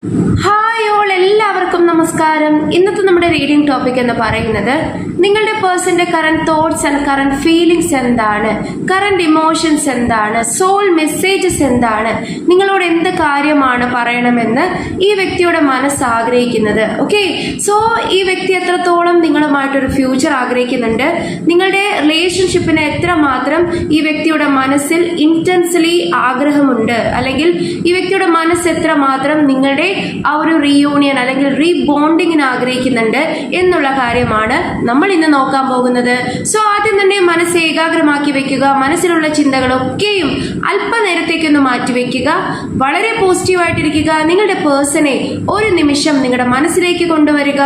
Hi all, എല്ലാവർക്കും നമസ്കാരം. ഇന്നത്തെ നമ്മുടെ റീഡിംഗ് ടോപ്പിക് എന്ന് പറയുന്നത് നിങ്ങളുടെ പേഴ്സന്റെ current thoughts and current feelings എന്താണ്, കറന്റ് ഇമോഷൻസ് എന്താണ്, സോൾ മെസ്സേജസ് എന്താണ്, നിങ്ങളോട് എന്ത് കാര്യമാണ് പറയണമെന്ന് ഈ വ്യക്തിയുടെ മനസ്സ് ആഗ്രഹിക്കുന്നത്. ഓക്കെ, സോ ഈ വ്യക്തി എത്രത്തോളം നിങ്ങളുമായിട്ടൊരു ഫ്യൂച്ചർ ആഗ്രഹിക്കുന്നുണ്ട്, നിങ്ങളുടെ റിലേഷൻഷിപ്പിന് എത്രമാത്രം ഈ വ്യക്തിയുടെ മനസ്സിൽ ഇന്റൻസ്ലി ആഗ്രഹമുണ്ട്, അല്ലെങ്കിൽ ഈ വ്യക്തിയുടെ മനസ്സ് എത്രമാത്രം നിങ്ങളുടെ ആ ഒരു റീയൂണിയൻ അല്ലെങ്കിൽ റീബോണ്ടിങ്ങിന് ആഗ്രഹിക്കുന്നുണ്ട് എന്നുള്ള കാര്യമാണ് നമ്മൾ ഇന്ന് നോക്കാൻ പോകുന്നത്. സോ ആദ്യം തന്നെ മനസ്സ് ഏകാഗ്രമാക്കി വെക്കുക. മനസ്സിലുള്ള ചിന്തകളൊക്കെയും അല്പനേരത്തേക്കൊന്ന് മാറ്റിവെക്കുക. വളരെ പോസിറ്റീവായിട്ടിരിക്കുക. നിങ്ങളുടെ പേഴ്സണെ ഒരു നിമിഷം നിങ്ങളുടെ മനസ്സിലേക്ക് കൊണ്ടുവരിക.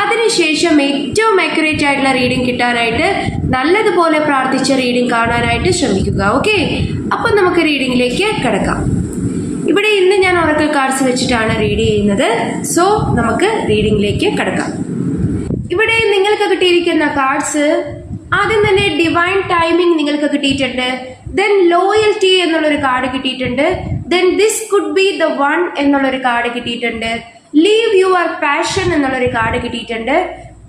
അതിനുശേഷം ഏറ്റവും ആക്യുറേറ്റ് ആയിട്ടുള്ള റീഡിംഗ് കിട്ടാനായിട്ട് നല്ലതുപോലെ പ്രാർത്ഥിച്ച റീഡിംഗ് കാണാനായിട്ട് ശ്രമിക്കുക. ഓക്കെ, അപ്പം നമുക്ക് റീഡിങ്ങിലേക്ക് കിടക്കാം. ഇവിടെ ഇന്ന് ഞാൻ ഒറക്കൽ കാർഡ്സ് വെച്ചിട്ടാണ് റീഡ് ചെയ്യുന്നത്. സോ നമുക്ക് റീഡിങ്ങിലേക്ക് കിടക്കാം. ഇവിടെ നിങ്ങൾക്ക് കിട്ടിയിരിക്കുന്ന കാർഡ്സ്, ആദ്യം തന്നെ ഡിവൈൻ ടൈമിംഗ് നിങ്ങൾക്ക് കിട്ടിയിട്ടുണ്ട്. ദെൻ ലോയൽറ്റി എന്നുള്ളൊരു കാർഡ് കിട്ടിയിട്ടുണ്ട്. Then this could be the one എന്നുള്ളൊരു കാർഡ് കിട്ടിയിട്ടുണ്ട്. ലീവ് യുവർ പാഷൻ എന്നുള്ളൊരു കാർഡ് കിട്ടിയിട്ടുണ്ട്.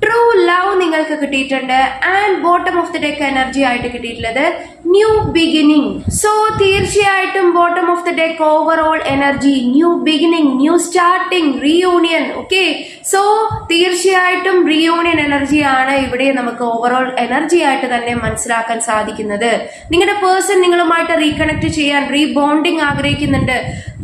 ട്രൂ ലവ് നിങ്ങൾക്ക് കിട്ടിയിട്ടുണ്ട്. And bottom of the deck energy ആയിട്ട് കിട്ടിയിട്ടുള്ളത് ന്യൂ ബിഗിനിങ്. സോ തീർച്ചയായിട്ടും bottom of the deck overall energy, new beginning, new starting, reunion. Okay, so തീർച്ചയായിട്ടും റീയൂണിയൻ എനർജിയാണ് ഇവിടെ നമുക്ക് ഓവറോൾ എനർജി ആയിട്ട് തന്നെ മനസ്സിലാക്കാൻ സാധിക്കുന്നത്. നിങ്ങളുടെ പേഴ്സൺ നിങ്ങളുമായിട്ട് റീകണക്ട് ചെയ്യാൻ, റീബോണ്ടിങ് ആഗ്രഹിക്കുന്നുണ്ട്.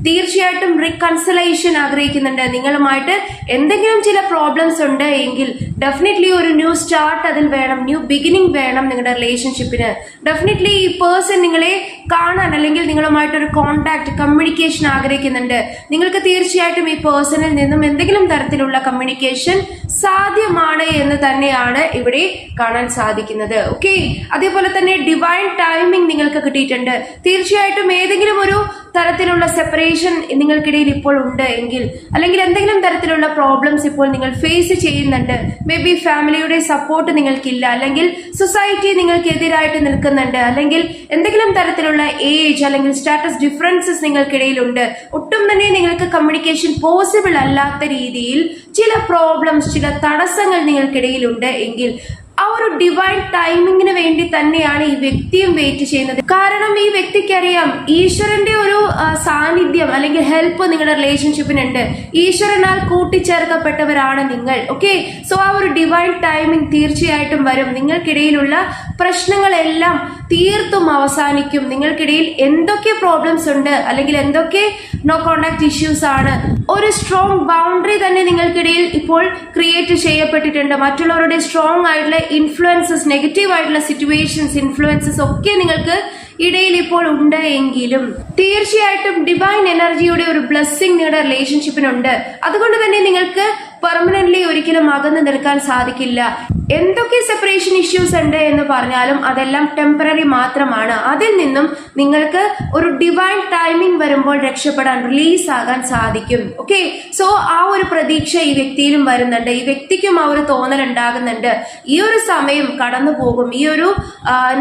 തീർച്ചയായിട്ടും റീകൺസിലേഷൻ ആഗ്രഹിക്കുന്നുണ്ട്. നിങ്ങളുമായിട്ട് എന്തെങ്കിലും ചില പ്രോബ്ലംസ് ഉണ്ട് എങ്കിൽ ഡെഫിനറ്റ്ലി ഒരു ന്യൂ സ്റ്റാർട്ട് അതിൽ വേണം, ന്യൂ ബിഗിനിങ് വേണം നിങ്ങളുടെ റിലേഷൻഷിപ്പിന്. ഡെഫിനറ്റ്ലി ഈ പേഴ്സൺ നിങ്ങളെ കാണാൻ അല്ലെങ്കിൽ നിങ്ങളുമായിട്ടൊരു കോണ്ടാക്ട്, കമ്മ്യൂണിക്കേഷൻ ആഗ്രഹിക്കുന്നുണ്ട്. നിങ്ങൾക്ക് തീർച്ചയായിട്ടും ഈ പേഴ്സണിൽ നിന്നും എന്തെങ്കിലും തരത്തിലുള്ള കമ്മ്യൂണിക്കേഷൻ സാധ്യമാണ് എന്ന് തന്നെയാണ് ഇവിടെ കാണാൻ സാധിക്കുന്നത്. ഓക്കെ, അതേപോലെ തന്നെ ഡിവൈൻ ടൈമിംഗ് നിങ്ങൾക്ക് കിട്ടിയിട്ടുണ്ട്. തീർച്ചയായിട്ടും ഏതെങ്കിലും ഒരു തരത്തിലുള്ള സെപ്പറേഷൻ നിങ്ങൾക്കിടയിൽ ഇപ്പോൾ ഉണ്ട് എങ്കിൽ, അല്ലെങ്കിൽ എന്തെങ്കിലും തരത്തിലുള്ള പ്രോബ്ലംസ് ഇപ്പോൾ നിങ്ങൾ ഫേസ് ചെയ്യുന്നുണ്ട്, മേ ബി ഫാമിലിയുടെ സപ്പോർട്ട് നിങ്ങൾക്കില്ല, അല്ലെങ്കിൽ സൊസൈറ്റി നിങ്ങൾക്ക് എതിരായിട്ട് നിൽക്കുന്നുണ്ട്, അല്ലെങ്കിൽ എന്തെങ്കിലും തരത്തിലുള്ള ഏജ് അല്ലെങ്കിൽ സ്റ്റാറ്റസ് ഡിഫറൻസസ് നിങ്ങൾക്കിടയിലുണ്ട്, ഒട്ടും തന്നെ നിങ്ങൾക്ക് കമ്മ്യൂണിക്കേഷൻ പോസിബിൾ അല്ലാത്ത രീതിയിൽ ചില പ്രോബ്ലംസ്, ചില തടസ്സങ്ങൾ നിങ്ങൾക്കിടയിലുണ്ട് എങ്കിൽ ആ ഒരു ഡിവൈൻ ടൈമിങ്ങിന് വേണ്ടി തന്നെയാണ് ഈ വ്യക്തിയും വെയിറ്റ് ചെയ്യുന്നത്. കാരണം ഈ വ്യക്തിക്ക് അറിയാം ഈശ്വരന്റെ ഒരു സാന്നിധ്യം അല്ലെങ്കിൽ ഹെൽപ്പ് നിങ്ങളുടെ റിലേഷൻഷിപ്പിനുണ്ട്. ഈശ്വരനാൽ കൂട്ടിച്ചേർക്കപ്പെട്ടവരാണ് നിങ്ങൾ. ഓക്കെ, സോ ആ ഒരു ഡിവൈൻ ടൈമിംഗ് തീർച്ചയായിട്ടും വരും. നിങ്ങൾക്കിടയിലുള്ള പ്രശ്നങ്ങളെല്ലാം തീർത്തും അവസാനിക്കും. നിങ്ങൾക്കിടയിൽ എന്തൊക്കെ പ്രോബ്ലംസ് ഉണ്ട് അല്ലെങ്കിൽ എന്തൊക്കെ നോ കോണ്ടാക്ട് ഇഷ്യൂസ് ആണ്, ഒരു സ്ട്രോങ് ബൗണ്ടറി തന്നെ നിങ്ങൾക്കിടയിൽ ഇപ്പോൾ ക്രിയേറ്റ് ചെയ്യപ്പെട്ടിട്ടുണ്ട്. മറ്റുള്ളവരുടെ സ്ട്രോങ് ആയിട്ടുള്ള ഇൻഫ്ലുവൻസസ്, നെഗറ്റീവ് ആയിട്ടുള്ള സിറ്റുവേഷൻസ്, ഇൻഫ്ലുവൻസസ് ഒക്കെ നിങ്ങൾക്ക് ഇടയിൽ ഇപ്പോൾ ഉണ്ട് എങ്കിലും തീർച്ചയായിട്ടും ഡിവൈൻ എനർജിയുടെ ഒരു ബ്ലെസ്സിങ് നിങ്ങളുടെ റിലേഷൻഷിപ്പിനുണ്ട്. അതുകൊണ്ട് തന്നെ നിങ്ങൾക്ക് പെർമനന്റ്ലി ഒരിക്കലും അകന്നു നിൽക്കാൻ സാധിക്കില്ല. എന്തൊക്കെ സെപ്പറേഷൻ ഇഷ്യൂസ് ഉണ്ട് എന്ന് പറഞ്ഞാലും അതെല്ലാം ടെമ്പററി മാത്രമാണ്. അതിൽ നിന്നും നിങ്ങൾക്ക് ഒരു ഡിവൈൻ ടൈമിംഗ് വരുമ്പോൾ രക്ഷപ്പെടാൻ, റിലീസ് ആകാൻ സാധിക്കും. ഓക്കെ, സോ ആ ഒരു പ്രതീക്ഷ ഈ വ്യക്തിയിലും വരുന്നുണ്ട്. ഈ വ്യക്തിക്കും ആ ഒരു തോന്നൽ ഉണ്ടാകുന്നുണ്ട്. ഈ ഒരു സമയം കടന്നു പോകും. ഈ ഒരു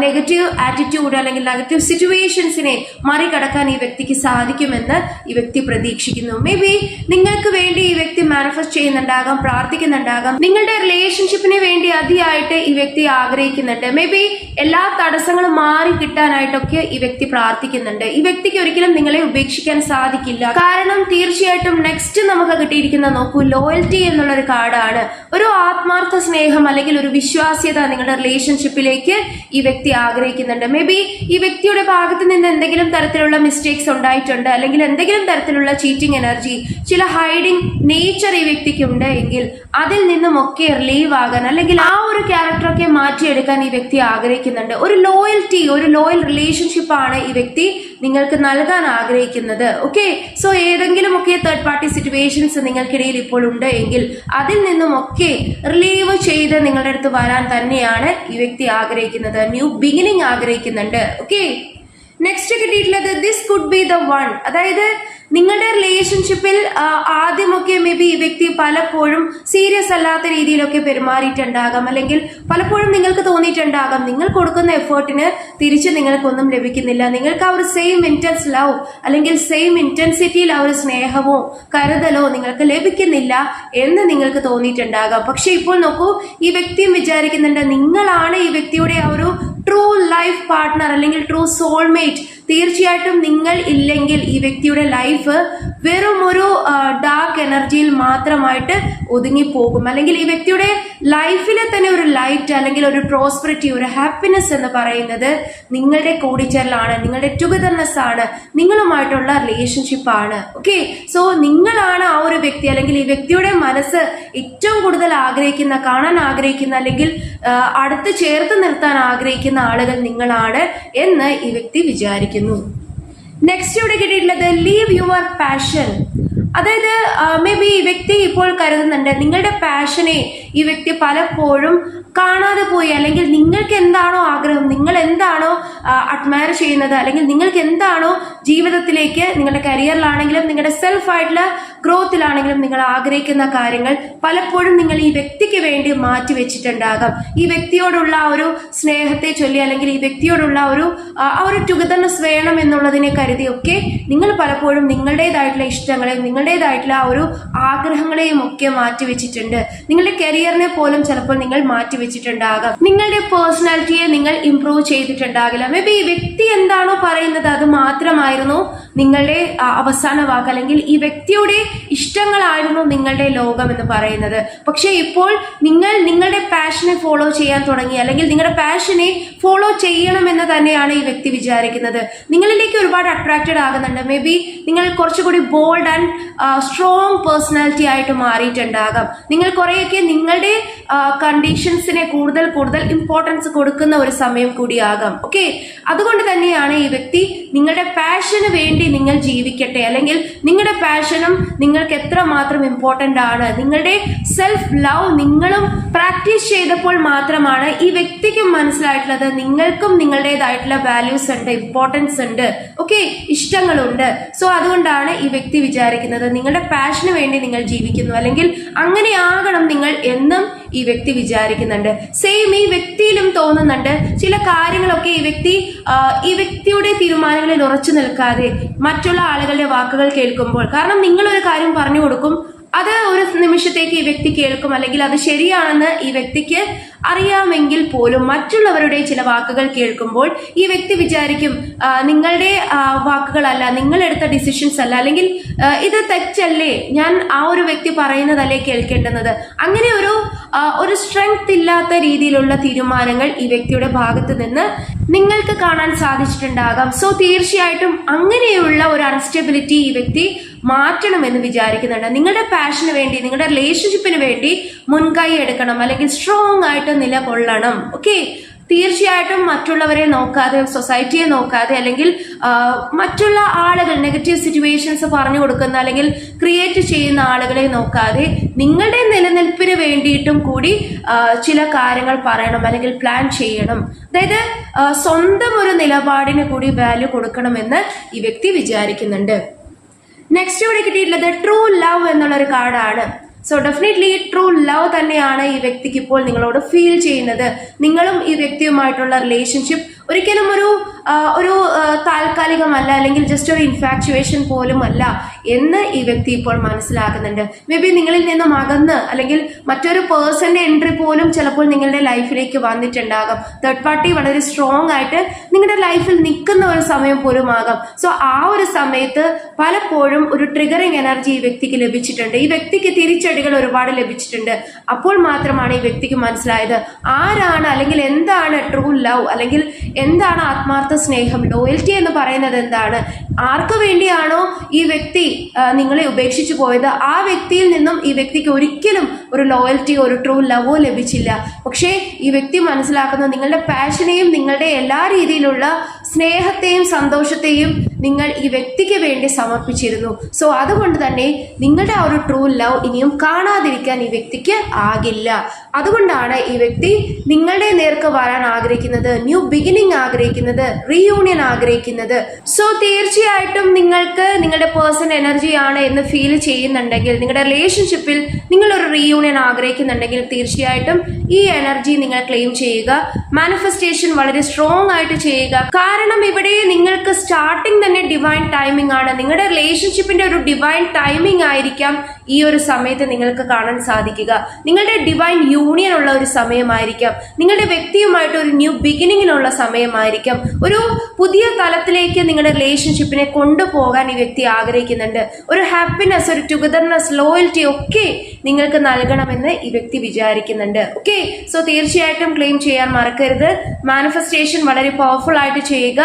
നെഗറ്റീവ് ആറ്റിറ്റ്യൂഡ് അല്ലെങ്കിൽ നെഗറ്റീവ് സിറ്റുവേഷൻസിനെ മറികടക്കാൻ ഈ വ്യക്തിക്ക് സാധിക്കുമെന്ന് ഈ വ്യക്തി പ്രതീക്ഷിക്കുന്നു. മേ ബി നിങ്ങൾക്ക് വേണ്ടി ഈ വ്യക്തി മാനിഫെസ്റ്റ് ചെയ്യുന്നുണ്ടാകാം, പ്രാർത്ഥിക്കുന്നുണ്ടാകാം. നിങ്ങളുടെ റിലേഷൻഷിപ്പിന് വേണ്ടി അതിയായിട്ട് ഈ വ്യക്തി ആഗ്രഹിക്കുന്നുണ്ട്. മേ ബി എല്ലാ തടസ്സങ്ങളും മാറി കിട്ടാനായിട്ടൊക്കെ ഈ വ്യക്തി പ്രാർത്ഥിക്കുന്നുണ്ട്. ഈ വ്യക്തിക്ക് ഒരിക്കലും നിങ്ങളെ ഉപേക്ഷിക്കാൻ സാധിക്കില്ല. കാരണം തീർച്ചയായിട്ടും നെക്സ്റ്റ് നമുക്ക് കിട്ടിയിരിക്കുന്ന നോക്കൂ, ലോയൽറ്റി എന്നുള്ളൊരു കാർഡാണ്. ഒരു ആത്മാർത്ഥ സ്നേഹം അല്ലെങ്കിൽ ഒരു വിശ്വാസ്യത നിങ്ങളുടെ റിലേഷൻഷിപ്പിലേക്ക് ഈ വ്യക്തി ആഗ്രഹിക്കുന്നുണ്ട്. മേ ബി ഈ വ്യക്തിയുടെ ഭാഗത്ത് നിന്ന് എന്തെങ്കിലും തരത്തിലുള്ള മിസ്റ്റേക്സ് ഉണ്ടായിട്ടുണ്ട്, അല്ലെങ്കിൽ എന്തെങ്കിലും തരത്തിലുള്ള ചീറ്റിംഗ് എനർജി, ചില ഹൈഡിങ് നേച്ചർ ഈ വ്യക്തിക്ക് ഉണ്ട് എങ്കിൽ അതിൽ നിന്നുമൊക്കെ റിലീവ് ആകാൻ, അല്ലെങ്കിൽ ആ ഒരു ക്യാരക്ടറൊക്കെ മാറ്റിയെടുക്കാൻ ഈ വ്യക്തി ആഗ്രഹിക്കുന്നുണ്ട്. ഒരു ലോയൽറ്റി, ഒരു ലോയൽ റിലേഷൻഷിപ്പ് ആണ് ഈ വ്യക്തി നിങ്ങൾക്ക് നൽകാൻ ആഗ്രഹിക്കുന്നത്. ഓക്കെ, സോ ഏതെങ്കിലുമൊക്കെ തേർഡ് പാർട്ടി സിറ്റുവേഷൻസ് നിങ്ങൾക്കിടയിൽ ഇപ്പോൾ ഉണ്ട് എങ്കിൽ അതിൽ നിന്നുമൊക്കെ റിലീവ് ചെയ്ത് നിങ്ങളുടെ അടുത്ത് വരാൻ തന്നെയാണ് ഈ വ്യക്തി ആഗ്രഹിക്കുന്നത്. ന്യൂ ബിഗിനിങ് ആഗ്രഹിക്കുന്നുണ്ട്. ഓക്കെ, നെക്സ്റ്റ് കിട്ടിയിട്ടുള്ളത് this could be the one. അതായത് നിങ്ങളുടെ റിലേഷൻഷിപ്പിൽ ആദ്യമൊക്കെ മേ ബി ഈ വ്യക്തി പലപ്പോഴും സീരിയസ് അല്ലാത്ത രീതിയിലൊക്കെ പെരുമാറിയിട്ടുണ്ടാകാം, അല്ലെങ്കിൽ പലപ്പോഴും നിങ്ങൾക്ക് തോന്നിയിട്ടുണ്ടാകാം നിങ്ങൾ കൊടുക്കുന്ന എഫേർട്ടിന് തിരിച്ച് നിങ്ങൾക്കൊന്നും ലഭിക്കുന്നില്ല, നിങ്ങൾക്ക് ആ ഒരു സെയിം ഇന്റൻസ് ലവ് അല്ലെങ്കിൽ സെയിം ഇന്റൻസിറ്റിയിൽ ആ ഒരു സ്നേഹമോ കരുതലോ നിങ്ങൾക്ക് ലഭിക്കുന്നില്ല എന്ന് നിങ്ങൾക്ക് തോന്നിയിട്ടുണ്ടാകാം. പക്ഷെ ഇപ്പോൾ നോക്കൂ, ഈ വ്യക്തിയും വിചാരിക്കുന്നുണ്ട് നിങ്ങളാണ് ഈ വ്യക്തിയുടെ ആ ഒരു ട്രൂ ലൈഫ് പാർട്ട്ണർ അല്ലെങ്കിൽ ട്രൂ സോൾമേറ്റ്. തീർച്ചയായിട്ടും നിങ്ങൾ ഇല്ലെങ്കിൽ ഈ വ്യക്തിയുടെ ലൈഫ് വെറും ഒരു ഡാർക്ക് എനർജിയിൽ മാത്രമായിട്ട് ഒതുങ്ങിപ്പോകും. അല്ലെങ്കിൽ ഈ വ്യക്തിയുടെ ലൈഫിലെ തന്നെ ഒരു ലൈറ്റ് അല്ലെങ്കിൽ ഒരു പ്രോസ്പെറിറ്റി, ഒരു ഹാപ്പിനെസ് എന്ന് പറയുന്നത് നിങ്ങളുടെ കൂടിച്ചേരലാണ്, നിങ്ങളുടെ ടുഗദർനെസ് ആണ്, നിങ്ങളുമായിട്ടുള്ള റിലേഷൻഷിപ്പ് ആണ്. ഓക്കെ, സോ നിങ്ങളാണ് ആ ഒരു വ്യക്തി അല്ലെങ്കിൽ ഈ വ്യക്തിയുടെ മനസ്സ് ഏറ്റവും കൂടുതൽ ആഗ്രഹിക്കുന്ന, കാണാൻ ആഗ്രഹിക്കുന്ന അല്ലെങ്കിൽ അടുത്ത് ചേർത്ത് നിർത്താൻ ആഗ്രഹിക്കുന്ന ആളുകൾ നിങ്ങളാണ് എന്ന് ഈ വ്യക്തി വിചാരിക്കുന്നു. നെക്സ്റ്റ് ഇവിടെ കിട്ടിയിട്ടുള്ളത് ലീവ് യുവർ പാഷൻ. അതായത് മേ ബി ഈ വ്യക്തി ഇപ്പോൾ കരുതുന്നുണ്ട് നിങ്ങളുടെ പാഷനെ ഈ വ്യക്തി പലപ്പോഴും കാണാതെ പോയി, അല്ലെങ്കിൽ നിങ്ങൾക്ക് എന്താണോ ആഗ്രഹം, നിങ്ങൾ എന്താണോ അഡ്മയർ ചെയ്യുന്നത്, അല്ലെങ്കിൽ നിങ്ങൾക്ക് എന്താണോ ജീവിതത്തിലേക്ക് നിങ്ങളുടെ കരിയറിലാണെങ്കിലും നിങ്ങളുടെ സെൽഫ് ആയിട്ടുള്ള ഗ്രോത്തിലാണെങ്കിലും നിങ്ങൾ ആഗ്രഹിക്കുന്ന കാര്യങ്ങൾ പലപ്പോഴും നിങ്ങൾ ഈ വ്യക്തിക്ക് വേണ്ടി മാറ്റി വെച്ചിട്ടുണ്ടാകാം. ഈ വ്യക്തിയോടുള്ള ആ ഒരു സ്നേഹത്തെ ചൊല്ലി അല്ലെങ്കിൽ ഈ വ്യക്തിയോടുള്ള ആ ഒരു ടുഗദർനെസ് വേണം എന്നുള്ളതിനെ കരുതിയൊക്കെ നിങ്ങൾ പലപ്പോഴും നിങ്ങളുടേതായിട്ടുള്ള ഇഷ്ടങ്ങളെയും നിങ്ങളുടേതായിട്ടുള്ള ആ ഒരു ആഗ്രഹങ്ങളെയും ഒക്കെ മാറ്റി വെച്ചിട്ടുണ്ട്. നിങ്ങളുടെ കരിയറിനെ പോലും ചിലപ്പോൾ നിങ്ങൾ മാറ്റി വെച്ചിട്ടുണ്ടാകാം. നിങ്ങളുടെ പേഴ്സണാലിറ്റിയെ നിങ്ങൾ ഇംപ്രൂവ് ചെയ്തിട്ടുണ്ടാകില്ല. മേ ബി ഈ വ്യക്തി എന്താണോ പറയുന്നത് അത് മാത്രമായിരുന്നു നിങ്ങളുടെ അവസാന വാക്ക്, അല്ലെങ്കിൽ ഈ വ്യക്തിയുടെ ഇഷ്ടങ്ങളായിരുന്നു നിങ്ങളുടെ ലോകം എന്ന് പറയുന്നത്. പക്ഷെ ഇപ്പോൾ നിങ്ങൾ നിങ്ങളുടെ പാഷനെ ഫോളോ ചെയ്യാൻ തുടങ്ങി, അല്ലെങ്കിൽ നിങ്ങളുടെ പാഷനെ ഫോളോ ചെയ്യണമെന്ന് തന്നെയാണ് ഈ വ്യക്തി വിചാരിക്കുന്നത്. നിങ്ങളിലേക്ക് ഒരുപാട് അട്രാക്റ്റഡ് ആകുന്നുണ്ട്. മേ ബി നിങ്ങൾ കുറച്ചുകൂടി ബോൾഡ് ആൻഡ് സ്ട്രോങ് പേഴ്സണാലിറ്റി ആയിട്ട് മാറിയിട്ടുണ്ടാകാം. നിങ്ങൾ കുറേയൊക്കെ നിങ്ങളുടെ കണ്ടീഷൻസിനെ കൂടുതൽ ഇമ്പോർട്ടൻസ് കൊടുക്കുന്ന ഒരു സമയം കൂടിയാകാം. ഓക്കെ, അതുകൊണ്ട് തന്നെയാണ് ഈ വ്യക്തി നിങ്ങളുടെ പാഷന് വേണ്ടി നിങ്ങൾ ജീവിക്കട്ടെ, അല്ലെങ്കിൽ നിങ്ങളുടെ പാഷനും നിങ്ങൾക്ക് എത്രമാത്രം ഇമ്പോർട്ടൻ്റ് ആണ്, നിങ്ങളുടെ സെൽഫ് ലവ് നിങ്ങളും പ്രാക്ടീസ് ചെയ്തപ്പോൾ മാത്രമാണ് ഈ വ്യക്തിക്കും മനസ്സിലായിട്ടുള്ളത് നിങ്ങൾക്കും നിങ്ങളുടേതായിട്ടുള്ള വാല്യൂസ് ഉണ്ട്, ഇമ്പോർട്ടൻസ് ഉണ്ട്, ഓക്കെ, ഇഷ്ടങ്ങളുണ്ട്. സോ അതുകൊണ്ടാണ് ഈ വ്യക്തി വിചാരിക്കുന്നത് നിങ്ങളുടെ പാഷന് വേണ്ടി നിങ്ങൾ ജീവിക്കുന്നു, അല്ലെങ്കിൽ അങ്ങനെ ആകണം നിങ്ങൾ എന്നും ഈ വ്യക്തി വിചാരിക്കുന്നുണ്ട്. സെയിം ഈ വ്യക്തിയിലും തോന്നുന്നുണ്ട് ചില കാര്യങ്ങളൊക്കെ ഈ വ്യക്തിയുടെ തീരുമാനങ്ങളിൽ ഉറച്ചു നിൽക്കാതെ മറ്റുള്ള ആളുകളുടെ വാക്കുകൾ കേൾക്കുമ്പോൾ, കാരണം നിങ്ങളൊരു കാര്യം പറഞ്ഞു കൊടുക്കും, അത് ഒരു നിമിഷത്തേക്ക് ഈ വ്യക്തി കേൾക്കും, അല്ലെങ്കിൽ അത് ശരിയാണെന്ന് ഈ വ്യക്തിക്ക് അറിയാമെങ്കിൽ പോലും മറ്റുള്ളവരുടെ ചില വാക്കുകൾ കേൾക്കുമ്പോൾ ഈ വ്യക്തി വിചാരിക്കും നിങ്ങളുടെ വാക്കുകളല്ല, നിങ്ങളെടുത്ത ഡിസിഷൻസ് അല്ല, അല്ലെങ്കിൽ ഇത് തെറ്റല്ലേ, ഞാൻ ആ ഒരു വ്യക്തി പറയുന്നതല്ലേ കേൾക്കേണ്ടുന്നത്. അങ്ങനെ ഒരു സ്ട്രെങ്ത് ഇല്ലാത്ത രീതിയിലുള്ള തീരുമാനങ്ങൾ ഈ വ്യക്തിയുടെ ഭാഗത്ത് നിന്ന് നിങ്ങൾക്ക് കാണാൻ സാധിച്ചിട്ടുണ്ടാകാം. സോ തീർച്ചയായിട്ടും അങ്ങനെയുള്ള ഒരു അൺസ്റ്റെബിലിറ്റി ഈ വ്യക്തി മാറ്റണമെന്ന് വിചാരിക്കുന്നുണ്ട്. നിങ്ങളുടെ പാഷന് വേണ്ടി, നിങ്ങളുടെ റിലേഷൻഷിപ്പിന് വേണ്ടി മുൻകൈ എടുക്കണം, അല്ലെങ്കിൽ സ്ട്രോങ് ആയിട്ട് നിലകൊള്ളണം. ഓക്കെ, തീർച്ചയായിട്ടും മറ്റുള്ളവരെ നോക്കാതെ, സൊസൈറ്റിയെ നോക്കാതെ, അല്ലെങ്കിൽ മറ്റുള്ള ആളുകൾ നെഗറ്റീവ് സിറ്റുവേഷൻസ് പറഞ്ഞു കൊടുക്കുന്ന അല്ലെങ്കിൽ ക്രിയേറ്റ് ചെയ്യുന്ന ആളുകളെ നോക്കാതെ നിങ്ങളുടെ നിലനിൽപ്പിന് വേണ്ടിയിട്ടും കൂടി ചില കാര്യങ്ങൾ പറയണം, അല്ലെങ്കിൽ പ്ലാൻ ചെയ്യണം. അതായത് സ്വന്തം ഒരു നിലപാടിന് കൂടി വാല്യൂ കൊടുക്കണമെന്ന് ഈ വ്യക്തി വിചാരിക്കുന്നുണ്ട്. നെക്സ്റ്റ് ഇവിടെ കിട്ടിയിട്ടുള്ളത് ട്രൂ ലവ് എന്നുള്ളൊരു കാർഡാണ്. സോ ഡെഫിനറ്റ്ലി ട്രൂ ലവ് തന്നെയാണ് ഈ വ്യക്തിക്ക് ഇപ്പോൾ നിങ്ങളോട് ഫീൽ ചെയ്യുന്നത്. നിങ്ങളും ഈ വ്യക്തിയുമായിട്ടുള്ള റിലേഷൻഷിപ്പ് ഒരിക്കലും ഒരു താൽക്കാലികമല്ല, അല്ലെങ്കിൽ ജസ്റ്റ് ഒരു ഇൻഫാക്ച്വേഷൻ പോലും അല്ല എന്ന് ഈ വ്യക്തി ഇപ്പോൾ മനസ്സിലാക്കുന്നുണ്ട്. മേ ബി നിങ്ങളിൽ നിന്നും അകന്ന്, അല്ലെങ്കിൽ മറ്റൊരു പേഴ്സന്റെ എൻട്രി പോലും ചിലപ്പോൾ നിങ്ങളുടെ ലൈഫിലേക്ക് വന്നിട്ടുണ്ടാകാം. തേർഡ് പാർട്ടി വളരെ സ്ട്രോങ് ആയിട്ട് നിങ്ങളുടെ ലൈഫിൽ നിൽക്കുന്ന ഒരു സമയം പോലും ആകാം. സോ ആ ഒരു സമയത്ത് പലപ്പോഴും ഒരു ട്രിഗറിങ് എനർജി ഈ വ്യക്തിക്ക് ലഭിച്ചിട്ടുണ്ട്, ഈ വ്യക്തിക്ക് തിരിച്ചടികൾ ഒരുപാട് ലഭിച്ചിട്ടുണ്ട്. അപ്പോൾ മാത്രമാണ് ഈ വ്യക്തിക്ക് മനസ്സിലായത് ആരാണ്, അല്ലെങ്കിൽ എന്താണ് ട്രൂ ലവ്, അല്ലെങ്കിൽ എന്താണ് ആത്മാർത്ഥ സ്നേഹം, ലോയൽറ്റി എന്ന് പറയുന്നത് എന്താണ്, ആർക്കു വേണ്ടിയാണോ ഈ വ്യക്തി നിങ്ങളെ ഉപേക്ഷിച്ചു പോയത് ആ വ്യക്തിയിൽ നിന്നും ഈ വ്യക്തിക്ക് ഒരിക്കലും ഒരു ലോയൽറ്റിയോ ഒരു ട്രൂ ലവോ ലഭിച്ചില്ല. പക്ഷേ ഈ വ്യക്തി മനസ്സിലാക്കുന്നത് നിങ്ങളുടെ പാഷനെയും നിങ്ങളുടെ എല്ലാ രീതിയിലുള്ള സ്നേഹത്തെയും സന്തോഷത്തെയും നിങ്ങൾ ഈ വ്യക്തിക്ക് വേണ്ടി സമർപ്പിച്ചിരുന്നു. സോ അതുകൊണ്ട് തന്നെ നിങ്ങളുടെ ആ ഒരു ട്രൂ ലവ് ഇനിയും കാണാതിരിക്കാൻ ഈ വ്യക്തിക്ക് ആകില്ല. അതുകൊണ്ടാണ് ഈ വ്യക്തി നിങ്ങളുടെ നേർക്ക് വരാൻ ആഗ്രഹിക്കുന്നത്, ന്യൂ ബിഗിനിങ് ആഗ്രഹിക്കുന്നത്, റീയൂണിയൻ ആഗ്രഹിക്കുന്നത്. സോ തീർച്ചയായിട്ടും നിങ്ങൾക്ക് നിങ്ങളുടെ പേഴ്സൺ എനർജിയാണ് എന്ന് ഫീൽ ചെയ്യുന്നുണ്ടെങ്കിൽ, നിങ്ങളുടെ റിലേഷൻഷിപ്പിൽ നിങ്ങൾ ഒരു റീയൂണിയൻ ആഗ്രഹിക്കുന്നുണ്ടെങ്കിൽ തീർച്ചയായിട്ടും ഈ എനർജി നിങ്ങൾ ക്ലെയിം ചെയ്യുക. മാനിഫെസ്റ്റേഷൻ വളരെ സ്ട്രോങ് ആയിട്ട് ചെയ്യുക. കാരണം ഇവിടെ നിങ്ങൾക്ക് സ്റ്റാർട്ടിങ് തന്നെ ഡിവൈൻ ടൈമിംഗ് ആണ്. നിങ്ങളുടെ റിലേഷൻഷിപ്പിന്റെ ഒരു ഡിവൈൻ ടൈമിംഗ് ആയിരിക്കാം ഈ ഒരു സമയത്ത് നിങ്ങൾക്ക് കാണാൻ സാധിക്കുക. നിങ്ങളുടെ ഡിവൈൻ യൂണിയൻ ഉള്ള ഒരു സമയമായിരിക്കാം. നിങ്ങളുടെ വ്യക്തിയുമായിട്ട് ഒരു ന്യൂ ബിഗിനിങ്ങിനുള്ള സമയമായിരിക്കാം. ഒരു പുതിയ തലത്തിലേക്ക് നിങ്ങളുടെ റിലേഷൻഷിപ്പിനെ കൊണ്ടുപോകാൻ ഈ വ്യക്തി ആഗ്രഹിക്കുന്നുണ്ട്. ഒരു ഹാപ്പിനെസ്, ഒരു ടുഗദർനെസ്, ലോയൽറ്റി ഒക്കെ നിങ്ങൾക്ക് നൽകണമെന്ന് ഈ വ്യക്തി വിചാരിക്കുന്നുണ്ട്. ഓക്കെ, സോ തീർച്ചയായിട്ടും ക്ലെയിം ചെയ്യാൻ മറക്കരുത്. മാനിഫെസ്റ്റേഷൻ വളരെ പവർഫുൾ ആയിട്ട് ചെയ്യുക.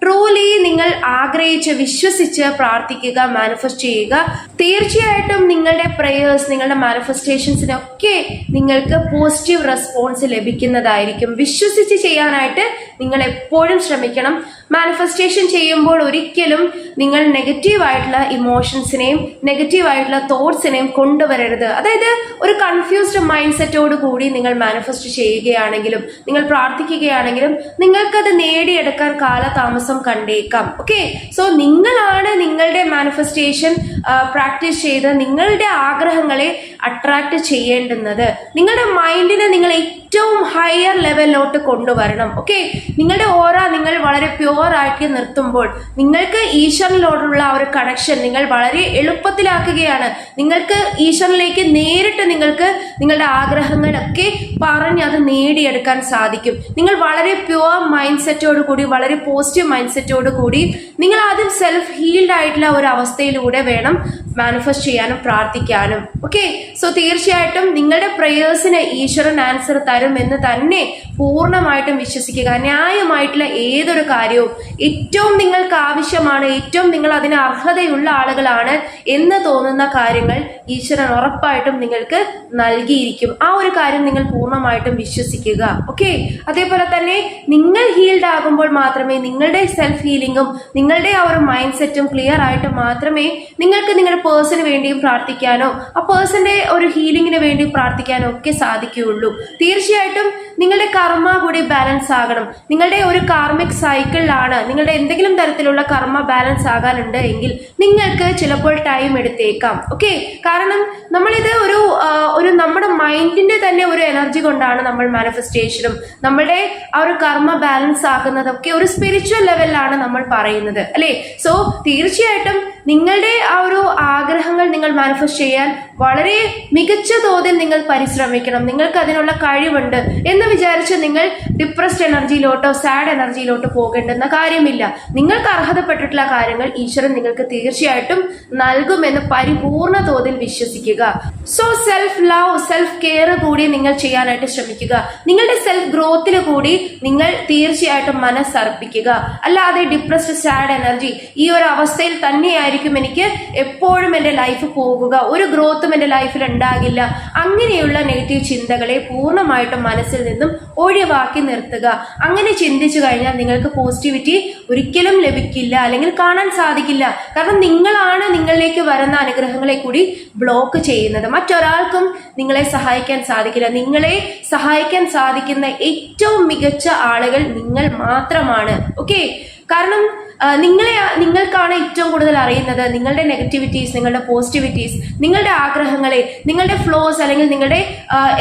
ട്രൂലി നിങ്ങൾ ആഗ്രഹിച്ച് വിശ്വസിച്ച് പ്രാർത്ഥിക്കുക, മാനിഫെസ്റ്റ് ചെയ്യുക. തീർച്ചയായിട്ടും നിങ്ങളുടെ പ്രേയേഴ്സ്, നിങ്ങളുടെ മാനിഫെസ്റ്റേഷൻസിനൊക്കെ നിങ്ങൾക്ക് പോസിറ്റീവ് റെസ്പോൺസ് ലഭിക്കുന്നതായിരിക്കും. വിശ്വസിച്ച് ചെയ്യാനായിട്ട് നിങ്ങൾ എപ്പോഴും ശ്രമിക്കണം. മാനിഫെസ്റ്റേഷൻ ചെയ്യുമ്പോൾ ഒരിക്കലും നിങ്ങൾ നെഗറ്റീവായിട്ടുള്ള ഇമോഷൻസിനെയും നെഗറ്റീവായിട്ടുള്ള തോട്ട്സിനെയും കൊണ്ടുവരരുത്. അതായത് ഒരു കൺഫ്യൂസ്ഡ് മൈൻഡ് സെറ്റോട് കൂടി നിങ്ങൾ മാനിഫെസ്റ്റ് ചെയ്യുകയാണെങ്കിലും നിങ്ങൾ പ്രാർത്ഥിക്കുകയാണെങ്കിലും നിങ്ങൾക്കത് നേടിയെടുക്കാൻ കാലതാമസം കണ്ടേക്കാം. ഓക്കെ, സോ നിങ്ങളാണ് നിങ്ങളുടെ മാനിഫെസ്റ്റേഷൻ പ്രാക്ടീസ് ചെയ്ത് നിങ്ങളുടെ ആഗ്രഹങ്ങളെ അട്രാക്ട് ചെയ്യേണ്ടുന്നത്. നിങ്ങളുടെ മൈൻഡിനെ നിങ്ങൾ ഏറ്റവും ഹയർ ലെവലിലോട്ട് കൊണ്ടുവരണം. ഓക്കെ, നിങ്ങളുടെ ഓറ നിങ്ങൾ വളരെ പ്യുവർ ആയിട്ട് നിർത്തുമ്പോൾ നിങ്ങൾക്ക് ഈശ്വരനോടുള്ള ഒരു കണക്ഷൻ നിങ്ങൾ വളരെ എളുപ്പത്തിലാക്കുകയാണ്. നിങ്ങൾക്ക് ഈശ്വരനിലേക്ക് നേരിട്ട് നിങ്ങൾക്ക് നിങ്ങളുടെ ആഗ്രഹങ്ങളൊക്കെ പറഞ്ഞ് അത് നേടിയെടുക്കാൻ സാധിക്കും. നിങ്ങൾ വളരെ പ്യുവർ മൈൻഡ് സെറ്റോട് കൂടി, വളരെ പോസിറ്റീവ് മൈൻഡ് സെറ്റോട് കൂടി നിങ്ങൾ ആദ്യം സെൽഫ് ഹീൽഡ് ആയിട്ടുള്ള ഒരു അവസ്ഥയിലൂടെ വേണം മാനിഫെസ്റ്റ് ചെയ്യാനും പ്രാർത്ഥിക്കാനും. ഓക്കെ, സോ തീർച്ചയായിട്ടും നിങ്ങളുടെ പ്രേയേഴ്സിന് ഈശ്വരൻ ആൻസർ തരുമെന്ന് തന്നെ പൂർണ്ണമായിട്ടും വിശ്വസിക്കുക. ന്യായമായിട്ടുള്ള ഏതൊരു കാര്യവും ഏറ്റവും നിങ്ങൾക്ക് ആവശ്യമാണ്, ഏറ്റവും നിങ്ങൾ അതിന് അർഹതയുള്ള ആളുകളാണ് എന്ന് തോന്നുന്ന കാര്യങ്ങൾ ഈശ്വരൻ ഉറപ്പായിട്ടും നിങ്ങൾക്ക് നൽകിയിരിക്കും. ആ ഒരു കാര്യം നിങ്ങൾ പൂർണ്ണമായിട്ടും വിശ്വസിക്കുക. ഓക്കെ, അതേപോലെ തന്നെ നിങ്ങൾ ഹീൽഡ് ആകുമ്പോൾ മാത്രമേ നിങ്ങളുടെ സെൽഫ് ഹീലിംഗും നിങ്ങളുടെ ആ ഒരു മൈൻഡ് സെറ്റും ക്ലിയർ ആയിട്ട് മാത്രമേ നിങ്ങൾക്ക് നിങ്ങളുടെ പേഴ്സണിന് വേണ്ടിയും പ്രാർത്ഥിക്കാനോ ആ പേഴ്സന്റെ ഒരു ഹീലിംഗിന് വേണ്ടി പ്രാർത്ഥിക്കാനോ ഒക്കെ സാധിക്കുകയുള്ളൂ. തീർച്ചയായിട്ടും നിങ്ങളുടെ കർമ്മ കൂടി ബാലൻസ് ആകണം. നിങ്ങളുടെ ഒരു കാർമിക് സൈക്കിളിലാണ് നിങ്ങളുടെ എന്തെങ്കിലും തരത്തിലുള്ള കർമ്മ ബാലൻസ് ആകാനുണ്ട് എങ്കിൽ നിങ്ങൾക്ക് ചിലപ്പോൾ ടൈം എടുത്തേക്കാം. ഓക്കെ, കാരണം നമ്മളിത് ഒരു നമ്മുടെ മൈൻഡിന്റെ തന്നെ ഒരു എനർജി കൊണ്ടാണ് നമ്മൾ മാനിഫെസ്റ്റേഷനും നമ്മളുടെ ആ ഒരു കർമ്മ ബാലൻസ് ആകുന്നതൊക്കെ ഒരു സ്പിരിച്വൽ ലെവലിലാണ് നമ്മൾ പറയുന്നത്, അല്ലേ? സോ തീർച്ചയായിട്ടും നിങ്ങളുടെ ആ ഒരു ആഗ്രഹങ്ങൾ നിങ്ങൾ മാനിഫെസ്റ്റ് ചെയ്യാൻ വളരെ മികച്ച തോതിൽ നിങ്ങൾ പരിശ്രമിക്കണം. നിങ്ങൾക്ക് അതിനുള്ള കഴിവുണ്ട് എന്ന് വിചാരിച്ച് നിങ്ങൾ ഡിപ്രസ്ഡ് എനർജിയിലോട്ടോ സാഡ് എനർജിയിലോട്ടോ പോകേണ്ടെന്ന കാര്യമില്ല. നിങ്ങൾക്ക് അർഹതപ്പെട്ടിട്ടുള്ള കാര്യങ്ങൾ ഈശ്വരൻ നിങ്ങൾക്ക് തീർച്ചയായിട്ടും നൽകുമെന്ന് പരിപൂർണ തോതിൽ വിശ്വസിക്കുക. So self love, self care കൂടി നിങ്ങൾ ചെയ്യാനായിട്ട് ശ്രമിക്കുക. നിങ്ങളുടെ സെൽഫ് ഗ്രോത്തിൽ കൂടി നിങ്ങൾ തീർച്ചയായിട്ടും മനസ്സർപ്പിക്കുക. അല്ലാതെ ഡിപ്രസ്ഡ് സാഡ് എനർജി ഈ ഒരു അവസ്ഥയിൽ തന്നെയായിരിക്കും എനിക്ക് എപ്പോഴും എൻ്റെ ലൈഫ് പോകുക, ഒരു ഗ്രോത്തും എൻ്റെ ലൈഫിൽ ഉണ്ടാകില്ല, അങ്ങനെയുള്ള നെഗറ്റീവ് ചിന്തകളെ പൂർണ്ണമായിട്ടും മനസ്സിൽ നിന്നും ഒഴിവാക്കി നിർത്തുക. അങ്ങനെ ചിന്തിച്ചു കഴിഞ്ഞാൽ നിങ്ങൾക്ക് പോസിറ്റിവിറ്റി ഒരിക്കലും ലഭിക്കില്ല, അല്ലെങ്കിൽ കാണാൻ സാധിക്കില്ല. കാരണം നിങ്ങളാണ് നിങ്ങളിലേക്ക് വരുന്ന അനുഗ്രഹങ്ങളെ കൂടി ബ്ലോക്ക് ചെയ്യുന്നത്. മറ്റൊരാൾക്കും നിങ്ങളെ സഹായിക്കാൻ സാധിക്കില്ല. നിങ്ങളെ സഹായിക്കാൻ സാധിക്കുന്ന ഏറ്റവും മികച്ച ആളുകൾ നിങ്ങൾ മാത്രമാണ്. ഓക്കെ, കാരണം നിങ്ങൾക്കാണ് ഏറ്റവും കൂടുതൽ അറിയുന്നത് നിങ്ങളുടെ നെഗറ്റിവിറ്റീസ്, നിങ്ങളുടെ പോസിറ്റിവിറ്റീസ്, നിങ്ങളുടെ ആഗ്രഹങ്ങളെ, നിങ്ങളുടെ ഫ്ലോസ്, അല്ലെങ്കിൽ നിങ്ങളുടെ